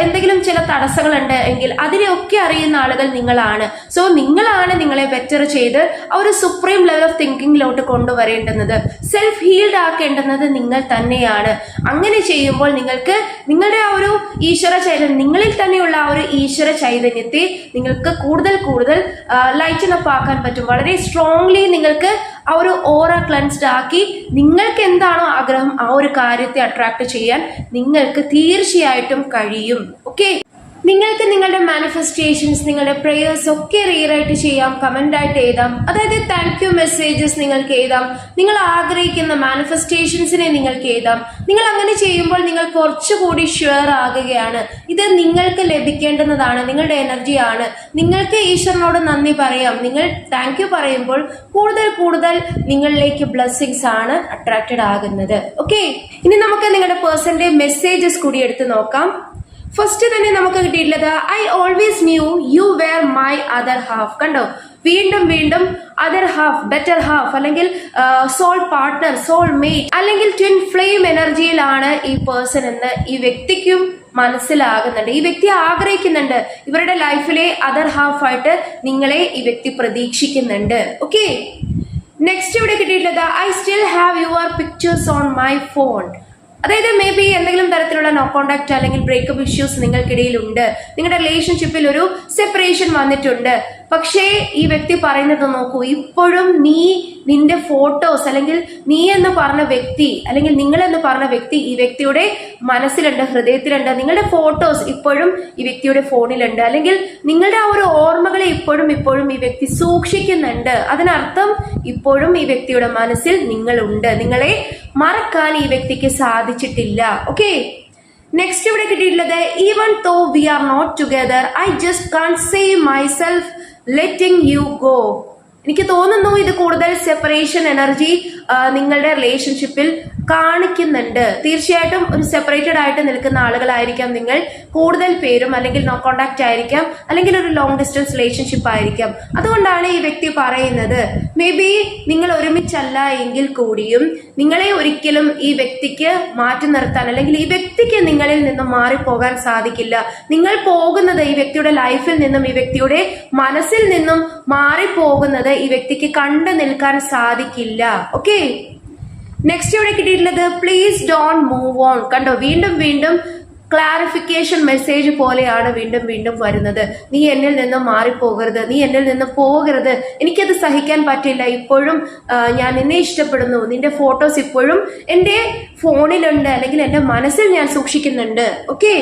എന്തെങ്കിലും ചില തടസ്സങ്ങളുണ്ട് എങ്കിൽ അതിനെയൊക്കെ അറിയുന്ന ആളുകൾ നിങ്ങളാണ്. സോ നിങ്ങളാണ് നിങ്ങളെ ബെറ്റർ ചെയ്ത് ആ ഒരു സുപ്രീം ലെവൽ ഓഫ് തിങ്കിങ്ങിലോട്ട് കൊണ്ടുവരേണ്ടുന്നത്. സെൽഫ് ഹീൽഡ് ആക്കേണ്ടുന്നത് നിങ്ങൾ തന്നെയാണ്. അങ്ങനെ ചെയ്യുമ്പോൾ നിങ്ങൾക്ക് നിങ്ങളുടെ ആ ഒരു ഈശ്വര ചൈതന്യം, നിങ്ങളിൽ തന്നെയുള്ള ആ ഒരു ഈശ്വര ചൈതന്യത്തെ നിങ്ങൾക്ക് കൂടുതൽ ലൈറ്റൻ അപ്പ് ആക്കാൻ പറ്റും. വളരെ സ്ട്രോങ്ലി നിങ്ങൾക്ക് ആ ഒരു ഓറ ക്ലൻസ്ഡ് ആക്കി നിങ്ങൾക്ക് എന്താണോ ആഗ്രഹം ആ ഒരു കാര്യത്തെ അട്രാക്ട് ചെയ്യാൻ നിങ്ങൾക്ക് തീർച്ചയായിട്ടും കഴിയും. ഓക്കെ, നിങ്ങൾക്ക് നിങ്ങളുടെ മാനിഫെസ്റ്റേഷൻസ്, നിങ്ങളുടെ പ്രേയേഴ്സ് ഒക്കെ റീറൈറ്റ് ചെയ്യാം, കമന്റ് ആയിട്ട് എഴുതാം. അതായത് താങ്ക് യു മെസ്സേജസ് നിങ്ങൾക്ക് എഴുതാം. നിങ്ങൾ ആഗ്രഹിക്കുന്ന മാനിഫെസ്റ്റേഷൻസിനെ നിങ്ങൾക്ക് എഴുതാം. നിങ്ങൾ അങ്ങനെ ചെയ്യുമ്പോൾ നിങ്ങൾ കുറച്ചുകൂടി ഷുവർ ആകുകയാണ് ഇത് നിങ്ങൾക്ക് ലഭിക്കേണ്ടുന്നതാണ്, നിങ്ങളുടെ എനർജിയാണ്. നിങ്ങൾക്ക് ഈശ്വരനോട് നന്ദി പറയാം. നിങ്ങൾ താങ്ക് യു പറയുമ്പോൾ കൂടുതൽ കൂടുതൽ നിങ്ങളിലേക്ക് ബ്ലെസ്സിങ്സ് ആണ് അട്രാക്റ്റഡ് ആകുന്നത്. ഓക്കെ, ഇനി നമുക്ക് നിങ്ങളുടെ പേഴ്സന്റെ മെസ്സേജസ് കൂടി എടുത്ത് നോക്കാം. ഫസ്റ്റ് തന്നെ നമുക്ക് കിട്ടിയിട്ടുള്ളത് I always knew you were my other half. കണ്ടോ, വീണ്ടും വീണ്ടും അതർ ഹാഫ്, ബെറ്റർ ഹാഫ്, അല്ലെങ്കിൽ സോൾ പാർട്ട്ണർ, സോൾ മേറ്റ്, അല്ലെങ്കിൽ ട്വിൻ ഫ്ലെയിം എനർജിയിലാണ് ഈ പേഴ്സൺ എന്ന് ഈ വ്യക്തിക്കും മനസ്സിലാകുന്നുണ്ട്. ഈ വ്യക്തി ആഗ്രഹിക്കുന്നുണ്ട്, ഇവരുടെ ലൈഫിലെ അതർ ഹാഫ് ആയിട്ട് നിങ്ങളെ ഈ വ്യക്തി പ്രതീക്ഷിക്കുന്നുണ്ട്. ഓക്കെ, നെക്സ്റ്റ് ഇവിടെ കിട്ടിയിട്ടുള്ളത് I still have your pictures on my phone. അതായത് മേ ബി എന്തെങ്കിലും തരത്തിലുള്ള നോ കോണ്ടാക്ട് അല്ലെങ്കിൽ ബ്രേക്കപ്പ് ഇഷ്യൂസ് നിങ്ങൾക്കിടയിലുണ്ട്, നിങ്ങളുടെ റിലേഷൻഷിപ്പിൽ ഒരു സെപ്പറേഷൻ വന്നിട്ടുണ്ട്. പക്ഷേ ഈ വ്യക്തി പറയുന്നത് നോക്കൂ, ഇപ്പോഴും നിന്റെ ഫോട്ടോസ്, അല്ലെങ്കിൽ നീ എന്ന് പറഞ്ഞ വ്യക്തി, അല്ലെങ്കിൽ നിങ്ങൾ എന്ന് പറഞ്ഞ വ്യക്തി ഈ വ്യക്തിയുടെ മനസ്സിലുണ്ട്, ഹൃദയത്തിലുണ്ട്. നിങ്ങളുടെ ഫോട്ടോസ് ഇപ്പോഴും ഈ വ്യക്തിയുടെ ഫോണിലുണ്ട്, അല്ലെങ്കിൽ നിങ്ങളുടെ ആ ഒരു ഓർമ്മകളെ ഇപ്പോഴും ഈ വ്യക്തി സൂക്ഷിക്കുന്നുണ്ട്. അതിനർത്ഥം ഇപ്പോഴും ഈ വ്യക്തിയുടെ മനസ്സിൽ നിങ്ങളുണ്ട്, നിങ്ങളെ മറക്കാൻ ഈ വ്യക്തിക്ക് സാധിച്ചിട്ടില്ല. ഓക്കെ, നെക്സ്റ്റ് ഇവിടെ കിട്ടിയിട്ടുള്ളത് even though we are not together I just can't save myself letting you go. എനിക്ക് തോന്നുന്നു ഇത് കൂടുതൽ സെപ്പറേഷൻ എനർജി നിങ്ങളുടെ റിലേഷൻഷിപ്പിൽ കാണിക്കുന്നുണ്ട്. തീർച്ചയായിട്ടും ഒരു സെപ്പറേറ്റഡ് ആയിട്ട് നിൽക്കുന്ന ആളുകളായിരിക്കാം നിങ്ങൾ കൂടുതൽ പേരും, അല്ലെങ്കിൽ നോ കോണ്ടാക്ട് ആയിരിക്കാം, അല്ലെങ്കിൽ ഒരു ലോങ് ഡിസ്റ്റൻസ് റിലേഷൻഷിപ്പ് ആയിരിക്കാം. അതുകൊണ്ടാണ് ഈ വ്യക്തി പറയുന്നത് മേ ബി നിങ്ങൾ ഒരുമിച്ചല്ല എങ്കിൽ കൂടിയും നിങ്ങളെ ഒരിക്കലും ഈ വ്യക്തിക്ക് മാറ്റി നിർത്താൻ, അല്ലെങ്കിൽ ഈ വ്യക്തിക്ക് നിങ്ങളിൽ നിന്നും മാറിപ്പോകാൻ സാധിക്കില്ല. നിങ്ങൾ പോകുന്നത് ഈ വ്യക്തിയുടെ ലൈഫിൽ നിന്നും, ഈ വ്യക്തിയുടെ മനസ്സിൽ നിന്നും മാറിപ്പോകുന്നത് ഈ വ്യക്തിക്ക് കണ്ടു നിൽക്കാൻ സാധിക്കില്ല. ഓക്കെ, നെക്സ്റ്റ് ഇവിടെ കിട്ടിയിട്ടുള്ളത് പ്ലീസ് ഡോണ്ട് മൂവ് ഓൺ. കണ്ടോ, വീണ്ടും വീണ്ടും ക്ലാരിഫിക്കേഷൻ മെസ്സേജ് പോലെയാണ് വീണ്ടും വീണ്ടും വരുന്നത്. നീ എന്നിൽ നിന്നും മാറിപ്പോകരുത്, നീ എന്നിൽ നിന്ന് പോകരുത്, എനിക്കത് സഹിക്കാൻ പറ്റില്ല, ഇപ്പോഴും ഞാൻ നിന്നെ ഇഷ്ടപ്പെടുന്നു, നിന്റെ ഫോട്ടോസ് ഇപ്പോഴും എൻ്റെ ഫോണിലുണ്ട്, അല്ലെങ്കിൽ എൻ്റെ മനസ്സിൽ ഞാൻ സൂക്ഷിക്കുന്നുണ്ട്. ഓക്കെ,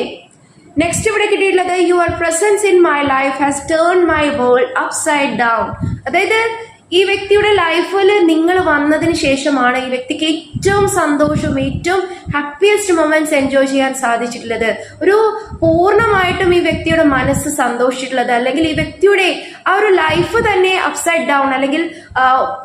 നെക്സ്റ്റ് ഇവിടെ കിട്ടിയിട്ടുള്ളത് your presence in my life has turn my world upside down. അതായത് ഈ വ്യക്തിയുടെ ലൈഫിൽ നിങ്ങൾ വന്നതിന് ശേഷമാണ് ഈ വ്യക്തിക്ക് ഏറ്റവും സന്തോഷവും ഏറ്റവും ഹാപ്പിയസ്റ്റ് മൊമെന്റ്സ് എൻജോയ് ചെയ്യാൻ സാധിച്ചിട്ടുള്ളത്. ഒരു പൂർണ്ണമായിട്ടും ഈ വ്യക്തിയുടെ മനസ്സ് സന്തോഷിച്ചിട്ടുള്ളത്, അല്ലെങ്കിൽ ഈ വ്യക്തിയുടെ ആ ഒരു ലൈഫ് തന്നെ അപ്സൈഡ് ഡൗൺ, അല്ലെങ്കിൽ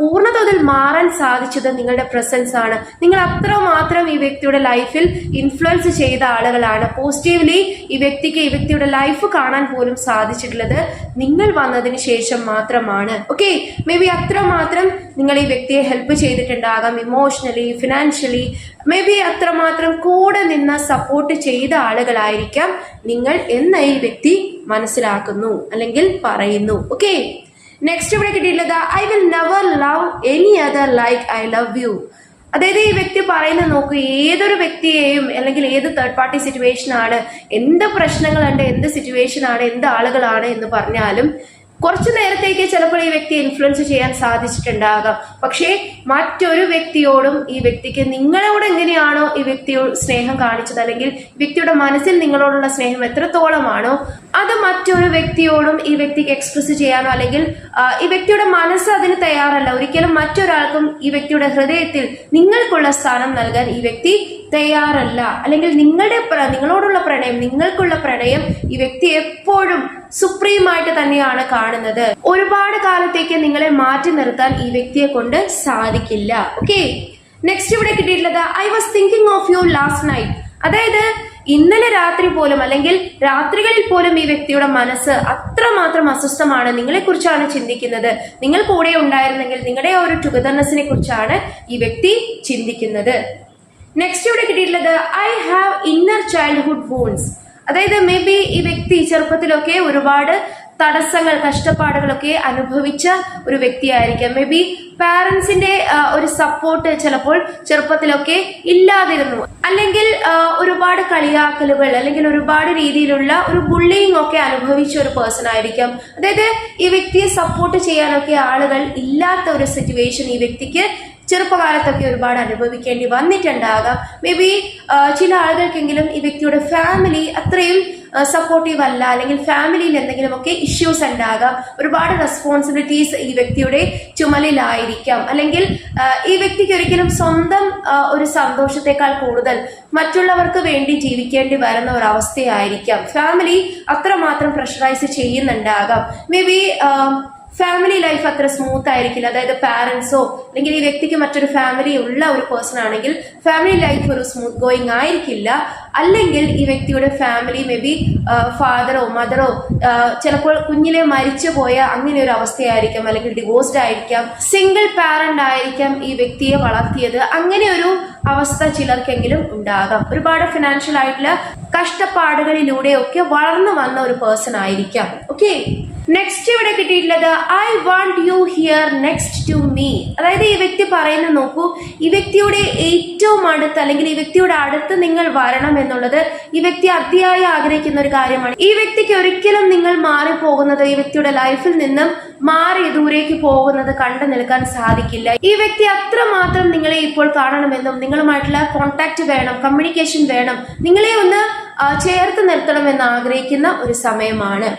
പൂർണ്ണതോതിൽ മാറാൻ സാധിച്ചത് നിങ്ങളുടെ പ്രസൻസ് ആണ്. നിങ്ങൾ അത്രമാത്രം ഈ വ്യക്തിയുടെ ലൈഫിൽ ഇൻഫ്ലുവൻസ് ചെയ്ത ആളുകളാണ്. പോസിറ്റീവ്ലി ഈ വ്യക്തിയുടെ ലൈഫ് കാണാൻ പോലും സാധിച്ചിട്ടുള്ളത് നിങ്ങൾ വന്നതിന് ശേഷം മാത്രമാണ്. ഓക്കെ, മേ ബി അത്രമാത്രം നിങ്ങൾ ഈ വ്യക്തിയെ ഹെൽപ്പ് ചെയ്തിട്ടുണ്ടാകാം, ഇമോഷണലി, ഫിനാൻഷ്യലി. മേ ബി അത്രമാത്രം കൂടെ നിന്ന് സപ്പോർട്ട് ചെയ്ത ആളുകളായിരിക്കാം നിങ്ങൾ എന്ന് ഈ വ്യക്തി മനസ്സിലാക്കുന്നു, അല്ലെങ്കിൽ പറയുന്നു. ഓക്കെ, നെക്സ്റ്റ് ഇവിടെ കിട്ടിയിട്ടുള്ളത് I will never love any other like I love you. അതായത് ഈ വ്യക്തി പറയുന്നത് നോക്കൂ, ഏതൊരു വ്യക്തിയെയും, അല്ലെങ്കിൽ ഏത് തേർഡ് പാർട്ടി സിറ്റുവേഷൻ ആണ്, എന്ത് പ്രശ്നങ്ങളുണ്ട്, എന്ത് സിറ്റുവേഷൻ ആണ്, എന്ത് ആളുകളാണ് എന്ന് പറഞ്ഞാലും കുറച്ചു നേരത്തേക്ക് ചിലപ്പോൾ ഈ വ്യക്തിയെ ഇൻഫ്ലുവൻസ് ചെയ്യാൻ സാധിച്ചിട്ടുണ്ടാകാം. പക്ഷേ മറ്റൊരു വ്യക്തിയോടും ഈ വ്യക്തിക്ക് നിങ്ങളോട് എങ്ങനെയാണോ ഈ വ്യക്തിയോട് സ്നേഹം കാണിച്ചത്, അല്ലെങ്കിൽ വ്യക്തിയുടെ മനസ്സിൽ നിങ്ങളോടുള്ള സ്നേഹം എത്രത്തോളമാണോ അത് മറ്റൊരു വ്യക്തിയോടും ഈ വ്യക്തിക്ക് എക്സ്പ്രസ് ചെയ്യാനോ, അല്ലെങ്കിൽ ഈ വ്യക്തിയുടെ മനസ്സ് അതിന് തയ്യാറല്ല. ഒരിക്കലും മറ്റൊരാൾക്കും ഈ വ്യക്തിയുടെ ഹൃദയത്തിൽ നിങ്ങൾക്കുള്ള സ്ഥാനം നൽകാൻ ഈ വ്യക്തി തയ്യാറല്ല. അല്ലെങ്കിൽ നിങ്ങളോടുള്ള പ്രണയം, നിങ്ങൾക്കുള്ള പ്രണയം ഈ വ്യക്തി എപ്പോഴും സുപ്രീമായിട്ട് തന്നെയാണ് കാണുന്നത്. ഒരുപാട് കാലത്തേക്ക് നിങ്ങളെ മാറ്റി നിർത്താൻ ഈ വ്യക്തിയെ കൊണ്ട് സാധിക്കില്ല. ഓക്കെ, നെക്സ്റ്റ് ഇവിടെ കിട്ടിയിട്ടുള്ളത് I was thinking of you last night. അതായത് ഇന്നലെ രാത്രി പോലും, അല്ലെങ്കിൽ രാത്രികളിൽ പോലും ഈ വ്യക്തിയുടെ മനസ്സ് അത്രമാത്രം അസ്വസ്ഥമാണ്, നിങ്ങളെ കുറിച്ചാണ് ചിന്തിക്കുന്നത്. നിങ്ങൾ കൂടെ ഉണ്ടായിരുന്നെങ്കിൽ നിങ്ങളുടെ ആ ഒരു ടുഗദർനെസ്സിനെ കുറിച്ചാണ് ഈ വ്യക്തി ചിന്തിക്കുന്നത്. നെക്സ്റ്റ് ഇവിടെ കിട്ടിയിട്ടുള്ളത് I have inner childhood wounds. അതായത് മേ ബി ഈ വ്യക്തി ചെറുപ്പത്തിലൊക്കെ ഒരുപാട് തടസ്സങ്ങൾ, കഷ്ടപ്പാടുകളൊക്കെ അനുഭവിച്ച ഒരു വ്യക്തിയായിരിക്കാം. മേ ബി പാരന്റ്സിന്റെ ഒരു സപ്പോർട്ട് ചിലപ്പോൾ ചെറുപ്പത്തിലൊക്കെ ഇല്ലാതിരുന്നു, അല്ലെങ്കിൽ ഒരുപാട് കളിയാക്കലുകൾ, അല്ലെങ്കിൽ ഒരുപാട് രീതിയിലുള്ള ഒരു ബുള്ളിങ് ഒക്കെ അനുഭവിച്ച ഒരു പേഴ്സൺ ആയിരിക്കാം. അതായത് ഈ വ്യക്തിയെ സപ്പോർട്ട് ചെയ്യാനൊക്കെ ആളുകൾ ഇല്ലാത്ത ഒരു സിറ്റുവേഷൻ ഈ വ്യക്തിക്ക് ചെറുപ്പകാലത്തൊക്കെ ഒരുപാട് അനുഭവിക്കേണ്ടി വന്നിട്ടുണ്ടാകാം. മേ ബി ചില ആളുകൾക്കെങ്കിലും ഈ വ്യക്തിയുടെ ഫാമിലി അത്രയും സപ്പോർട്ടീവ് അല്ല, അല്ലെങ്കിൽ ഫാമിലിയിൽ എന്തെങ്കിലുമൊക്കെ ഇഷ്യൂസ് ഉണ്ടാകാം, ഒരുപാട് റെസ്പോൺസിബിലിറ്റീസ് ഈ വ്യക്തിയുടെ ചുമലിലായിരിക്കാം, അല്ലെങ്കിൽ ഈ വ്യക്തിക്ക് ഒരിക്കലും സ്വന്തം ഒരു സന്തോഷത്തെക്കാൾ കൂടുതൽ മറ്റുള്ളവർക്ക് വേണ്ടി ജീവിക്കേണ്ടി വരുന്ന ഒരു അവസ്ഥയായിരിക്കാം. ഫാമിലി അത്രമാത്രം പ്രഷറൈസ് ചെയ്യുന്നുണ്ടാകാം. മേ ബി ഫാമിലി ലൈഫ് അത്ര സ്മൂത്ത് ആയിരിക്കില്ല. അതായത് പാരന്റ്സോ അല്ലെങ്കിൽ ഈ വ്യക്തിക്ക് മറ്റൊരു ഫാമിലി ഉള്ള ഒരു പേഴ്സൺ ആണെങ്കിൽ ഫാമിലി ലൈഫ് ഒരു സ്മൂത്ത് ഗോയിങ് ആയിരിക്കില്ല. അല്ലെങ്കിൽ ഈ വ്യക്തിയുടെ ഫാമിലി മേ ബി ഫാദറോ മദറോ ചിലപ്പോൾ കുഞ്ഞിലെ മരിച്ചു പോയ അങ്ങനെ ഒരു അവസ്ഥയായിരിക്കാം, അല്ലെങ്കിൽ ഡിവോഴ്സ്ഡ് ആയിരിക്കാം, സിംഗിൾ പാരന്റ് ആയിരിക്കാം ഈ വ്യക്തിയെ വളർത്തിയത്. അങ്ങനെ ഒരു അവസ്ഥ ചിലർക്കെങ്കിലും ഉണ്ടാകാം. ഒരുപാട് ഫിനാൻഷ്യൽ ആയിട്ടുള്ള കഷ്ടപ്പാടുകളിലൂടെയൊക്കെ വളർന്നു വന്ന ഒരു പേഴ്സൺ ആയിരിക്കാം. ഓക്കെ, നെക്സ്റ്റ് ഇവിടെ കിട്ടിയിട്ടുള്ളത് I want you here next to me. അതായത് ഈ വ്യക്തി പറയുന്നത് നോക്കൂ, ഈ വ്യക്തിയുടെ ഏറ്റവും അടുത്ത് അല്ലെങ്കിൽ ഈ വ്യക്തിയുടെ അടുത്ത് നിങ്ങൾ വരണം എന്നുള്ളത് ഈ വ്യക്തി അതിയായി ആഗ്രഹിക്കുന്ന ഒരു കാര്യമാണ്. ഈ വ്യക്തിക്ക് ഒരിക്കലും നിങ്ങൾ മാറിപ്പോകുന്നത്, ഈ വ്യക്തിയുടെ ലൈഫിൽ നിന്നും മാറി ദൂരേക്ക് പോകുന്നത് കണ്ടു നിൽക്കാൻ സാധിക്കില്ല. ഈ വ്യക്തി അത്രമാത്രം നിങ്ങളെ ഇപ്പോൾ കാണണമെന്നും നിങ്ങളുമായിട്ടുള്ള കോണ്ടാക്ട് വേണം, കമ്മ്യൂണിക്കേഷൻ വേണം, നിങ്ങളെ ഒന്ന് ചേർത്ത് നിർത്തണമെന്ന് ആഗ്രഹിക്കുന്ന ഒരു സമയമാണ്.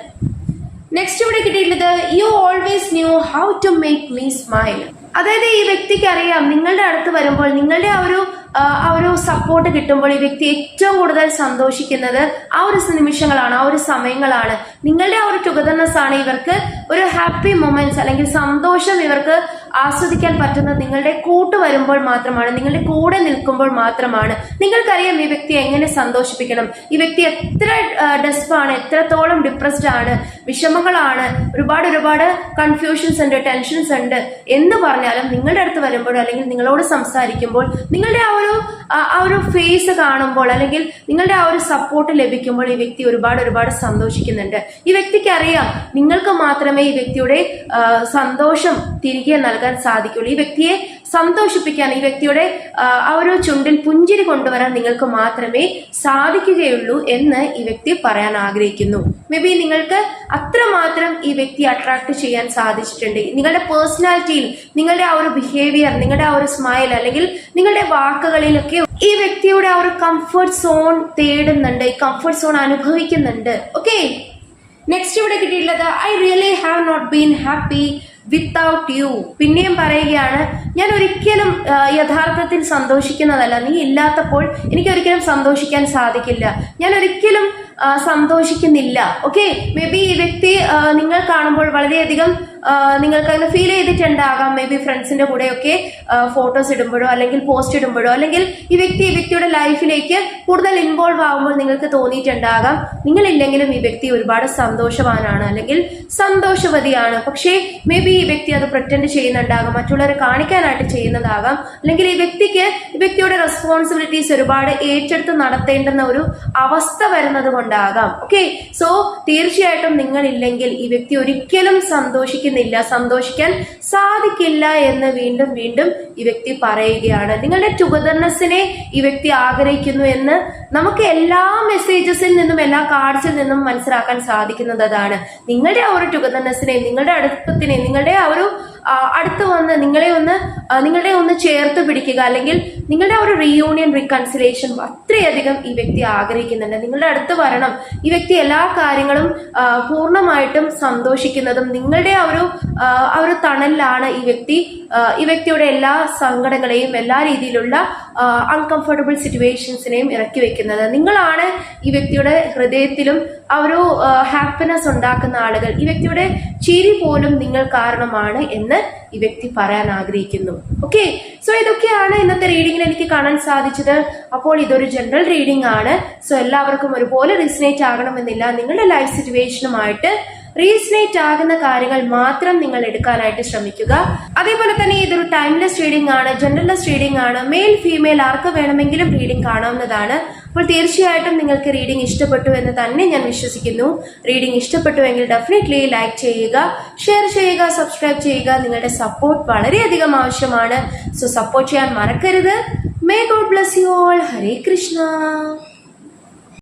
നെക്സ്റ്റ് ഇവിടെ കിട്ടിയിട്ടുള്ളത് you always knew how to make me smile. അതായത് ഈ വ്യക്തിക്ക് അറിയാം നിങ്ങളുടെ അടുത്ത് വരുമ്പോൾ, നിങ്ങളുടെ ആ ഒരു സപ്പോർട്ട് കിട്ടുമ്പോൾ ഈ വ്യക്തി ഏറ്റവും കൂടുതൽ സന്തോഷിക്കുന്നത് ആ ഒരു നിമിഷങ്ങളാണ്, ആ ഒരു സമയങ്ങളാണ്. നിങ്ങളുടെ ആ ഒരു ടുഗദർനെസ് ആണ് ഇവർക്ക് ഒരു ഹാപ്പി മൊമെന്റ്സ്, അല്ലെങ്കിൽ സന്തോഷം ഇവർക്ക് ആസ്വദിക്കാൻ പറ്റുന്നത് നിങ്ങളുടെ കൂട്ട് വരുമ്പോൾ മാത്രമാണ്, നിങ്ങളുടെ കൂടെ നിൽക്കുമ്പോൾ മാത്രമാണ്. നിങ്ങൾക്കറിയാം ഈ വ്യക്തി എങ്ങനെ സന്തോഷിപ്പിക്കണം, ഈ വ്യക്തി എത്ര ഡെസ്പാണ്, എത്രത്തോളം ഡിപ്രസ്ഡ് ആണ്, വിഷമങ്ങളാണ്, ഒരുപാട് കൺഫ്യൂഷൻസ് ഉണ്ട്, ടെൻഷൻസ് ഉണ്ട് എന്ന് പറഞ്ഞാലും നിങ്ങളുടെ അടുത്ത് വരുമ്പോൾ അല്ലെങ്കിൽ നിങ്ങളോട് സംസാരിക്കുമ്പോൾ നിങ്ങളുടെ ആ ഒരു ഫേസ് കാണുമ്പോൾ അല്ലെങ്കിൽ നിങ്ങളുടെ ആ ഒരു സപ്പോർട്ട് ലഭിക്കുമ്പോൾ ഈ വ്യക്തി ഒരുപാട് സന്തോഷിക്കുന്നുണ്ട്. ഈ വ്യക്തിക്ക് അറിയാം നിങ്ങൾക്ക് മാത്രമേ ഈ വ്യക്തിയുടെ സന്തോഷം തിരികെ നൽകാൻ സാധിക്കുള്ളൂ. ഈ വ്യക്തിയെ സന്തോഷിപ്പിക്കാൻ, ഈ വ്യക്തിയുടെ ആ ഒരു ചുണ്ടിൽ പുഞ്ചിരി കൊണ്ടുവരാൻ നിങ്ങൾക്ക് മാത്രമേ സാധിക്കുകയുള്ളൂ എന്ന് ഈ വ്യക്തി പറയാൻ ആഗ്രഹിക്കുന്നു. മേ ബി നിങ്ങൾക്ക് അത്രമാത്രം ഈ വ്യക്തി അട്രാക്ട് ചെയ്യാൻ സാധിച്ചിട്ടുണ്ട്. നിങ്ങളുടെ പേഴ്സണാലിറ്റിയിൽ, നിങ്ങളുടെ ആ ഒരു ബിഹേവിയർ, നിങ്ങളുടെ ആ ഒരു സ്മൈൽ അല്ലെങ്കിൽ നിങ്ങളുടെ വാക്കുകളിലൊക്കെ ഈ വ്യക്തിയുടെ ആ ഒരു കംഫർട്ട് സോൺ തേടുന്നുണ്ട്, ഈ കംഫർട്ട് സോൺ അനുഭവിക്കുന്നുണ്ട്. ഓക്കെ, നെക്സ്റ്റ് ഇവിടെ കിട്ടിയിട്ടുള്ളത് I really have not been happy without you. പിന്നെയും പറയുകയാണ്, ഞാൻ ഒരിക്കലും യഥാർത്ഥത്തിൽ സന്തോഷിക്കുന്നതല്ല, നീ ഇല്ലാത്തപ്പോൾ എനിക്ക് ഒരിക്കലും സന്തോഷിക്കാൻ സാധിക്കില്ല, ഞാൻ ഒരിക്കലും സന്തോഷിക്കുന്നില്ല. ഓക്കെ, മേ ബി ഈ വ്യക്തി നിങ്ങൾ കാണുമ്പോൾ വളരെയധികം നിങ്ങൾക്ക് അങ്ങനെ ഫീൽ ചെയ്തിട്ടുണ്ടാകാം. മേ ബി ഫ്രണ്ട്സിന്റെ കൂടെയൊക്കെ ഫോട്ടോസ് ഇടുമ്പോഴോ അല്ലെങ്കിൽ പോസ്റ്റ് ഇടുമ്പോഴോ അല്ലെങ്കിൽ ഈ വ്യക്തിയുടെ ലൈഫിലേക്ക് കൂടുതൽ ഇൻവോൾവ് ആകുമ്പോൾ നിങ്ങൾക്ക് തോന്നിയിട്ടുണ്ടാകാം നിങ്ങളില്ലെങ്കിലും ഈ വ്യക്തി ഒരുപാട് സന്തോഷവാനാണ് അല്ലെങ്കിൽ സന്തോഷവതിയാണ്. പക്ഷേ മേ ബി ഈ വ്യക്തി അത് പ്രിറ്റൻഡ് ചെയ്യുന്നുണ്ടാകാം, മറ്റുള്ളവരെ കാണിക്കാനായിട്ട് ചെയ്യുന്നതാകാം, അല്ലെങ്കിൽ ഈ വ്യക്തിയുടെ റെസ്പോൺസിബിലിറ്റീസ് ഒരുപാട് ഏറ്റെടുത്ത് നടത്തേണ്ടുന്ന ഒരു അവസ്ഥ വരുന്നത് കൊണ്ടാകാം. ഓക്കെ, സോ തീർച്ചയായിട്ടും നിങ്ങളില്ലെങ്കിൽ ഈ വ്യക്തി ഒരിക്കലും സന്തോഷിക്കാൻ സാധിക്കില്ല എന്ന് വീണ്ടും ഈ വ്യക്തി പറയുകയാണ്. നിങ്ങളുടെ ടുഗദർനെസ്സിനെ ഈ വ്യക്തി ആഗ്രഹിക്കുന്നു എന്ന് നമുക്ക് എല്ലാ മെസ്സേജസിൽ നിന്നും എല്ലാ കാർഡ്സിൽ നിന്നും മനസ്സിലാക്കാൻ സാധിക്കുന്നത് അതാണ്. നിങ്ങളുടെ ആ ഒരു ടുഗദർനെസ്സിനെയും നിങ്ങളുടെ അടുപ്പത്തിനെയും നിങ്ങളുടെ ആ ഒരു അടുത്ത് വന്ന് നിങ്ങളെ ഒന്ന് ചേർത്ത് പിടിക്കുക, അല്ലെങ്കിൽ നിങ്ങളുടെ ആ ഒരു റീയൂണിയൻ റീകൺസിലേഷൻ അത്രയധികം ഈ വ്യക്തി ആഗ്രഹിക്കുന്നുണ്ട്. നിങ്ങളുടെ അടുത്ത് വരണം. ഈ വ്യക്തി എല്ലാ കാര്യങ്ങളും പൂർണ്ണമായിട്ടും സന്തോഷിക്കുന്നതും നിങ്ങളുടെ ആ ഒരു തണലിലാണ് ഈ വ്യക്തിയുടെ എല്ലാ സങ്കടങ്ങളെയും എല്ലാ രീതിയിലുള്ള അൺകംഫർട്ടബിൾ സിറ്റുവേഷൻസിനെയും ഇറക്കി വെക്കുന്നത്. നിങ്ങളാണ് ഈ വ്യക്തിയുടെ ഹൃദയത്തിലും ആ ഒരു ഹാപ്പിനെസ് ഉണ്ടാക്കുന്ന ആളുകൾ. ഈ വ്യക്തിയുടെ ചിരി പോലും നിങ്ങൾ കാരണമാണ് എന്ന് ഈ വ്യക്തി പറയാൻ ആഗ്രഹിക്കുന്നു. ഓക്കെ, സോ ഇതൊക്കെയാണ് ഇന്നത്തെ റീഡിങ്ങിൽ എനിക്ക് കാണാൻ സാധിച്ചത്. അപ്പോൾ ഇതൊരു ജനറൽ റീഡിംഗ് ആണ്. സോ എല്ലാവർക്കും ഒരുപോലെ റീസണേറ്റ് ആകണമെന്നില്ല. നിങ്ങളുടെ ലൈഫ് സിറ്റുവേഷനുമായിട്ട് റീസണേറ്റ് ആകുന്ന കാര്യങ്ങൾ മാത്രം നിങ്ങൾ എടുക്കാനായിട്ട് ശ്രമിക്കുക. അതേപോലെ തന്നെ ഇതൊരു ടൈംലെസ് റീഡിംഗ് ആണ്, ജനറൽലെസ് റീഡിംഗ് ആണ്. മെയിൽ ഫീമെയിൽ ആർക്ക് വേണമെങ്കിലും റീഡിംഗ് കാണാവുന്നതാണ്. അപ്പോൾ തീർച്ചയായിട്ടും നിങ്ങൾക്ക് റീഡിംഗ് ഇഷ്ടപ്പെട്ടു എന്ന് തന്നെ ഞാൻ വിശ്വസിക്കുന്നു. റീഡിംഗ് ഇഷ്ടപ്പെട്ടുവെങ്കിൽ ഡെഫിനറ്റ്ലി ലൈക്ക് ചെയ്യുക, ഷെയർ ചെയ്യുക, സബ്സ്ക്രൈബ് ചെയ്യുക. നിങ്ങളുടെ സപ്പോർട്ട് വളരെയധികം ആവശ്യമാണ്. സോ സപ്പോർട്ട് ചെയ്യാൻ മറക്കരുത്. May God bless you all. Hare Krishna.